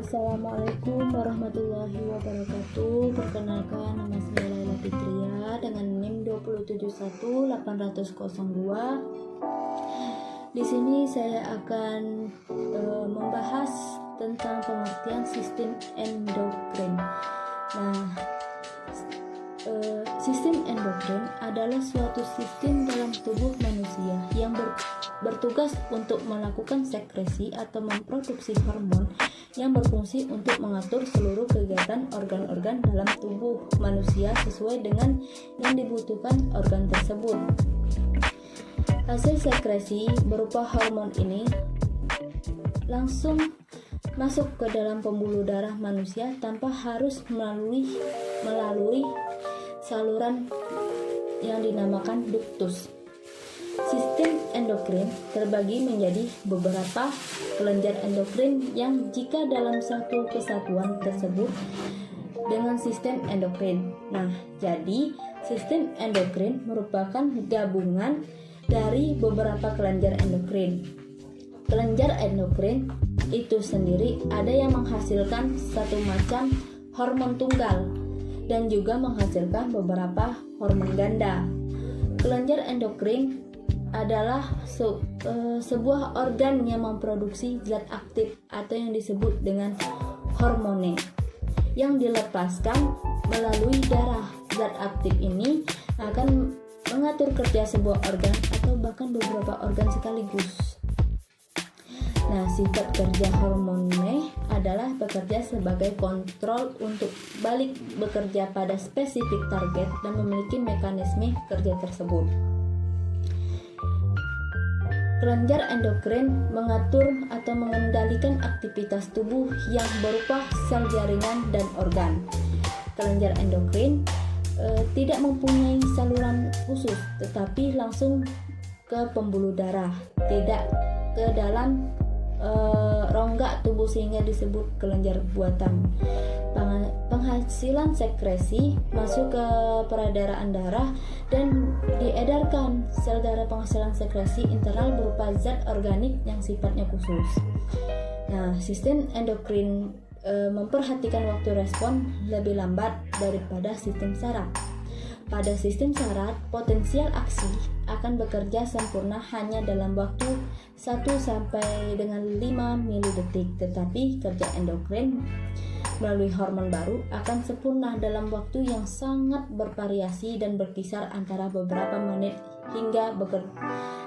Assalamualaikum warahmatullahi wabarakatuh. Perkenalkan, nama saya Laila Fitria dengan NIM 2718002. Di sini saya akan membahas tentang pengertian sistem endokrin. Sistem endokrin adalah suatu sistem dalam tubuh manusia yang bertugas untuk melakukan sekresi atau memproduksi hormon yang berfungsi untuk mengatur seluruh kegiatan organ-organ dalam tubuh manusia sesuai dengan yang dibutuhkan organ tersebut. Hasil sekresi berupa hormon ini langsung masuk ke dalam pembuluh darah manusia tanpa harus melalui saluran yang dinamakan duktus. Sistem endokrin terbagi menjadi beberapa kelenjar endokrin yang jika dalam satu kesatuan tersebut dengan sistem endokrin. Jadi sistem endokrin merupakan gabungan dari beberapa kelenjar endokrin. Kelenjar endokrin itu sendiri ada yang menghasilkan satu macam hormon tunggal dan juga menghasilkan beberapa hormon ganda. Kelenjar endokrin adalah sebuah organ yang memproduksi zat aktif atau yang disebut dengan hormone yang dilepaskan melalui darah. Zat aktif ini akan mengatur kerja sebuah organ atau bahkan beberapa organ sekaligus. Sifat kerja hormone adalah bekerja sebagai kontrol untuk balik bekerja pada spesifik target dan memiliki mekanisme kerja tersebut. Kelenjar endokrin mengatur atau mengendalikan aktivitas tubuh yang berupa sel jaringan dan organ. Kelenjar endokrin tidak mempunyai saluran khusus, tetapi langsung ke pembuluh darah, tidak ke dalam rongga tubuh sehingga disebut kelenjar buatan. Penghasilan sekresi masuk ke peredaran darah dan diedarkan sel darah. Penghasilan sekresi internal berupa zat organik yang sifatnya khusus. Sistem endokrin memperhatikan waktu respon lebih lambat daripada sistem saraf. Pada sistem saraf, potensial aksi akan bekerja sempurna hanya dalam waktu 1 sampai dengan 5 milidetik, tetapi kerja endokrin melalui hormon baru akan sempurna dalam waktu yang sangat bervariasi dan berkisar antara beberapa menit hingga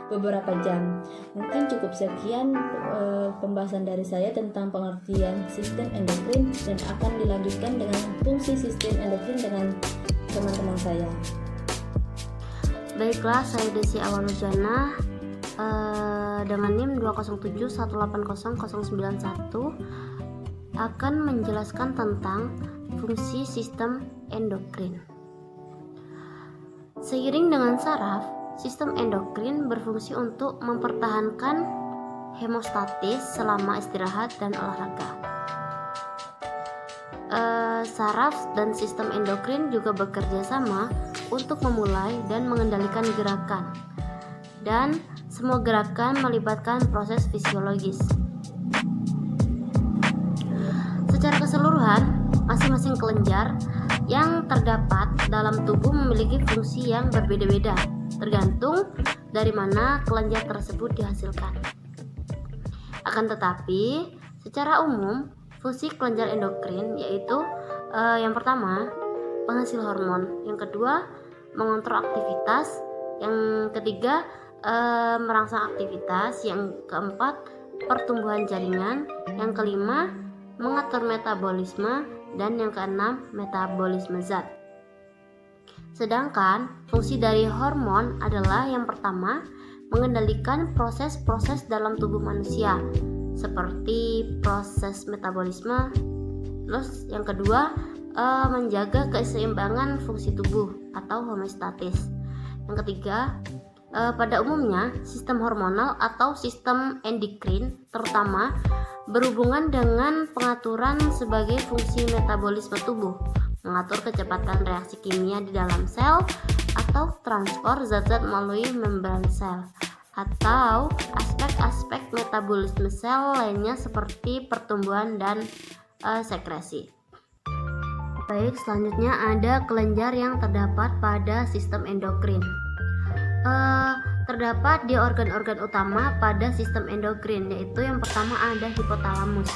beberapa jam. Mungkin cukup sekian pembahasan dari saya tentang pengertian sistem endokrin, dan akan dilanjutkan dengan fungsi sistem endokrin dengan teman-teman saya. Baiklah, saya Desi Awalujana dengan NIM 207180091 akan menjelaskan tentang fungsi sistem endokrin. Seiring dengan saraf, sistem endokrin berfungsi untuk mempertahankan hemostatis selama istirahat dan olahraga. Saraf dan sistem endokrin juga bekerja sama untuk memulai dan mengendalikan gerakan, dan semua gerakan melibatkan proses fisiologis. Secara keseluruhan, masing-masing kelenjar yang terdapat dalam tubuh memiliki fungsi yang berbeda-beda, tergantung dari mana kelenjar tersebut dihasilkan. Akan tetapi, secara umum, fungsi kelenjar endokrin yaitu yang pertama, penghasil hormon, yang kedua, mengontrol aktivitas, yang ketiga, merangsang aktivitas, yang keempat, pertumbuhan jaringan, yang kelima, mengatur metabolisme, dan yang keenam, metabolisme zat. Sedangkan fungsi dari hormon adalah yang pertama, mengendalikan proses-proses dalam tubuh manusia seperti proses metabolisme. Terus yang kedua, menjaga keseimbangan fungsi tubuh atau homeostatis. Yang ketiga, pada umumnya sistem hormonal atau sistem endokrin terutama berhubungan dengan pengaturan sebagai fungsi metabolisme tubuh, mengatur kecepatan reaksi kimia di dalam sel atau transport zat-zat melalui membran sel, atau aspek-aspek metabolisme sel lainnya seperti pertumbuhan dan sekresi. Baik, selanjutnya ada kelenjar yang terdapat pada sistem endokrin. Terdapat di organ-organ utama pada sistem endokrin, yaitu yang pertama ada hipotalamus.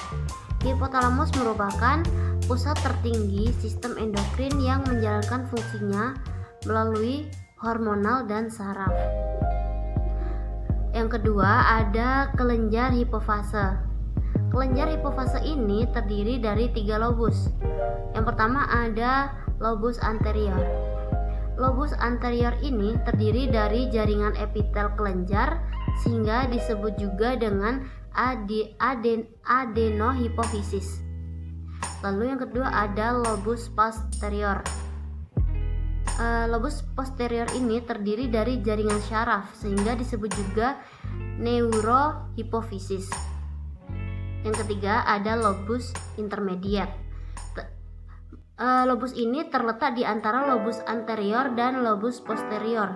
Hipotalamus merupakan pusat tertinggi sistem endokrin yang menjalankan fungsinya melalui hormonal dan saraf. Yang kedua ada kelenjar hipofase. Kelenjar hipofase ini terdiri dari 3 lobus. Yang pertama ada lobus anterior. Lobus anterior ini terdiri dari jaringan epitel kelenjar sehingga disebut juga dengan adenohipofisis. Lalu yang kedua ada lobus posterior. Lobus posterior ini terdiri dari jaringan syaraf sehingga disebut juga neurohipofisis. Yang ketiga ada lobus intermediate. Lobus ini terletak di antara lobus anterior dan lobus posterior.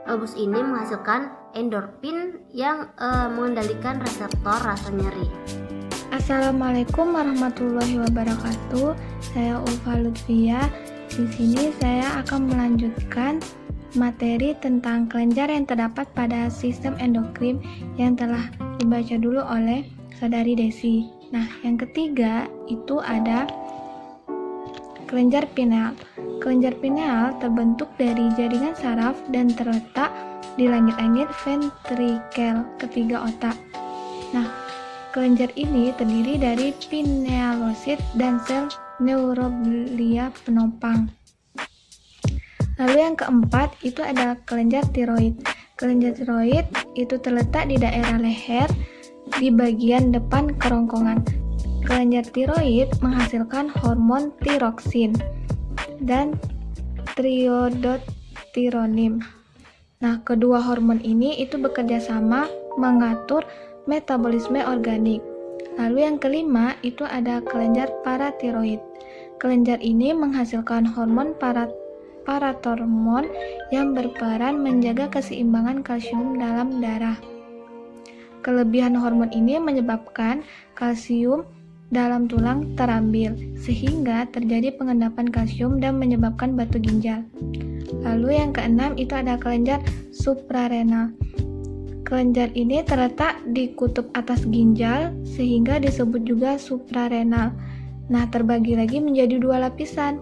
Lobus ini menghasilkan endorfin yang mengendalikan reseptor rasa nyeri. Assalamualaikum warahmatullahi wabarakatuh. Saya Ulfa Lutfia. Di sini saya akan melanjutkan materi tentang kelenjar yang terdapat pada sistem endokrin yang telah dibaca dulu oleh Saudari Desi. Nah, yang ketiga itu ada kelenjar pineal. Kelenjar pineal terbentuk dari jaringan saraf dan terletak di langit-langit ventrikel ketiga otak. Nah, kelenjar ini terdiri dari pinealosit dan sel neuroglia penopang. Lalu yang keempat itu ada kelenjar tiroid. Kelenjar tiroid itu terletak di daerah leher di bagian depan kerongkongan. Kelenjar tiroid menghasilkan hormon tiroksin dan triodotironin. Nah, kedua hormon ini itu bekerja sama mengatur metabolisme organik. Lalu yang kelima itu ada kelenjar paratiroid. Kelenjar ini menghasilkan hormon paratormon yang berperan menjaga keseimbangan kalsium dalam darah. Kelebihan hormon ini menyebabkan kalsium dalam tulang terambil, sehingga terjadi pengendapan kalsium dan menyebabkan batu ginjal. Lalu yang keenam itu ada kelenjar suprarenal. Kelenjar ini terletak di kutub atas ginjal, sehingga disebut juga suprarenal. Nah, terbagi lagi menjadi 2 lapisan.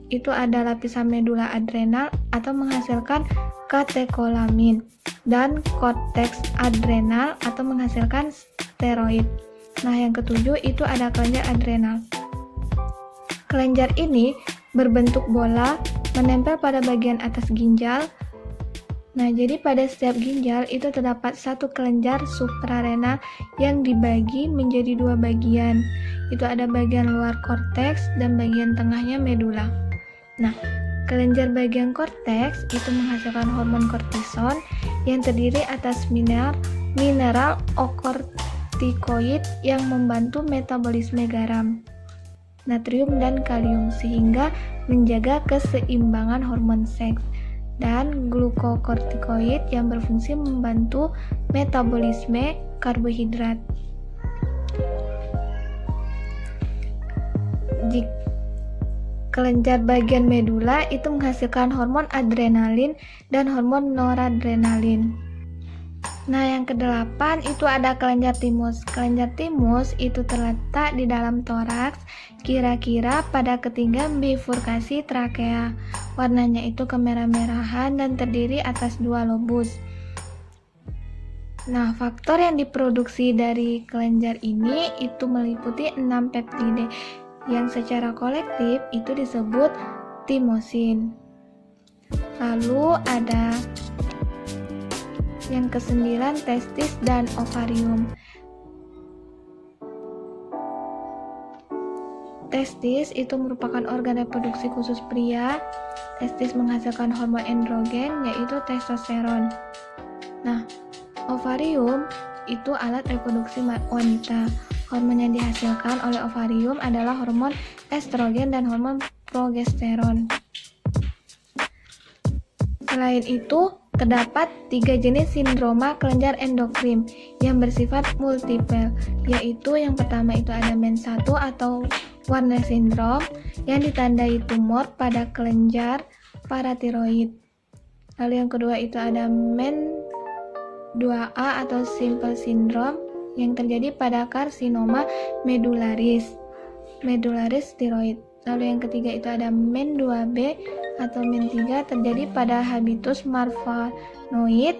Itu ada lapisan medula adrenal atau menghasilkan katekolamin dan korteks adrenal atau menghasilkan steroid. Nah, yang ketujuh itu ada kelenjar adrenal. Kelenjar ini berbentuk bola menempel pada bagian atas ginjal. Nah, jadi pada setiap ginjal itu terdapat satu kelenjar suprarenal yang dibagi menjadi 2 bagian. Itu ada bagian luar korteks dan bagian tengahnya medula. Nah, kelenjar bagian korteks itu menghasilkan hormon kortison yang terdiri atas mineral okortikoid yang membantu metabolisme garam, natrium dan kalium sehingga menjaga keseimbangan hormon seks, dan glukokortikoid yang berfungsi membantu metabolisme karbohidrat. Kelenjar bagian medula itu menghasilkan hormon adrenalin dan hormon noradrenalin. Nah, yang kedelapan itu ada kelenjar timus. Kelenjar timus itu terletak di dalam toraks, kira-kira pada ketinggian bifurkasi trakea. Warnanya itu kemerah-merahan dan terdiri atas 2 lobus. Nah, faktor yang diproduksi dari kelenjar ini itu meliputi 6 peptide yang secara kolektif itu disebut timosin. Lalu ada yang ke-9 testis dan ovarium. Testis itu merupakan organ reproduksi khusus pria. Testis menghasilkan hormon androgen yaitu testosteron. Nah, ovarium itu alat reproduksi wanita. Hormon yang dihasilkan oleh ovarium adalah hormon estrogen dan hormon progesteron. Selain itu, Terdapat 3 jenis sindroma kelenjar endokrin yang bersifat multiple, yaitu yang pertama itu ada MEN1 atau Warner syndrome yang ditandai tumor pada kelenjar paratiroid. Lalu yang kedua itu ada MEN2A atau Simple syndrome yang terjadi pada karsinoma medularis tiroid. Lalu yang ketiga itu ada MEN2B atau MEN3 terjadi pada habitus marfanoid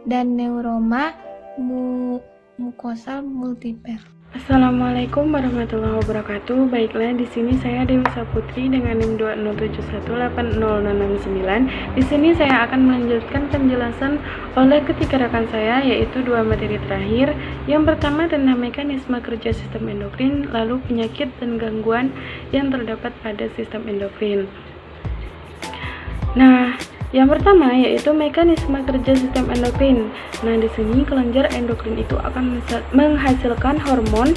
dan neuroma mukosal multiple. Assalamualaikum warahmatullahi wabarakatuh. Baiklah, di sini saya Dewi Saputri dengan NIM 207180069. Di sini saya akan melanjutkan penjelasan oleh ketiga rekan saya, yaitu 2 materi terakhir. Yang pertama tentang mekanisme kerja sistem endokrin, lalu penyakit dan gangguan yang terdapat pada sistem endokrin. Nah, yang pertama yaitu mekanisme kerja sistem endokrin. Nah, di sini kelenjar endokrin itu akan menghasilkan hormon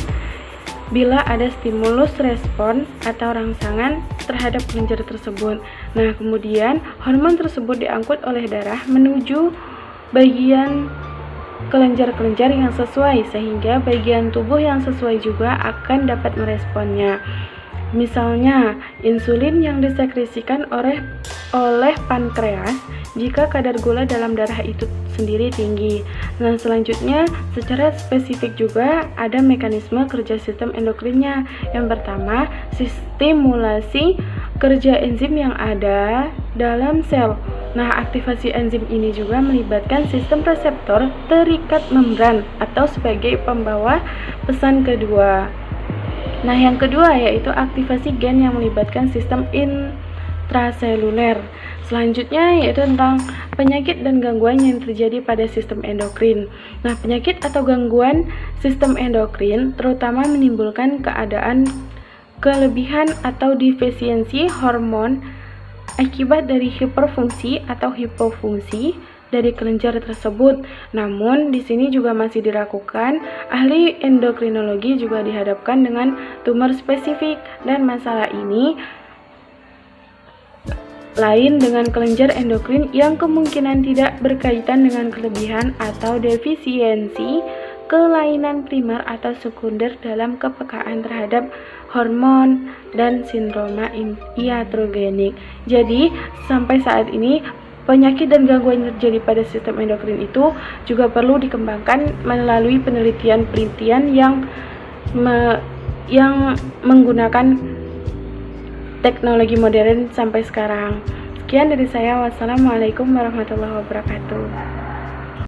bila ada stimulus respon atau rangsangan terhadap kelenjar tersebut. Nah, kemudian hormon tersebut diangkut oleh darah menuju bagian kelenjar-kelenjar yang sesuai, sehingga bagian tubuh yang sesuai juga akan dapat meresponnya. Misalnya, insulin yang disekresikan oleh pankreas jika kadar gula dalam darah itu sendiri tinggi. Nah, selanjutnya secara spesifik juga ada mekanisme kerja sistem endokrinnya. Yang pertama, stimulasi kerja enzim yang ada dalam sel. Nah, aktivasi enzim ini juga melibatkan sistem reseptor terikat membran atau sebagai pembawa pesan kedua. Nah, yang kedua yaitu aktivasi gen yang melibatkan sistem intraseluler. Selanjutnya yaitu tentang penyakit dan gangguan yang terjadi pada sistem endokrin. Nah, penyakit atau gangguan sistem endokrin terutama menimbulkan keadaan kelebihan atau defisiensi hormon akibat dari hiperfungsi atau hipofungsi dari kelenjar tersebut. Namun di sini juga masih diragukan. Ahli endokrinologi juga dihadapkan dengan tumor spesifik dan masalah ini lain dengan kelenjar endokrin yang kemungkinan tidak berkaitan dengan kelebihan atau defisiensi kelainan primer atau sekunder dalam kepekaan terhadap hormon dan sindroma iatrogenik. Jadi sampai saat ini penyakit dan gangguan yang terjadi pada sistem endokrin itu juga perlu dikembangkan melalui penelitian-penelitian yang menggunakan teknologi modern sampai sekarang. Sekian dari saya. Wassalamualaikum warahmatullahi wabarakatuh.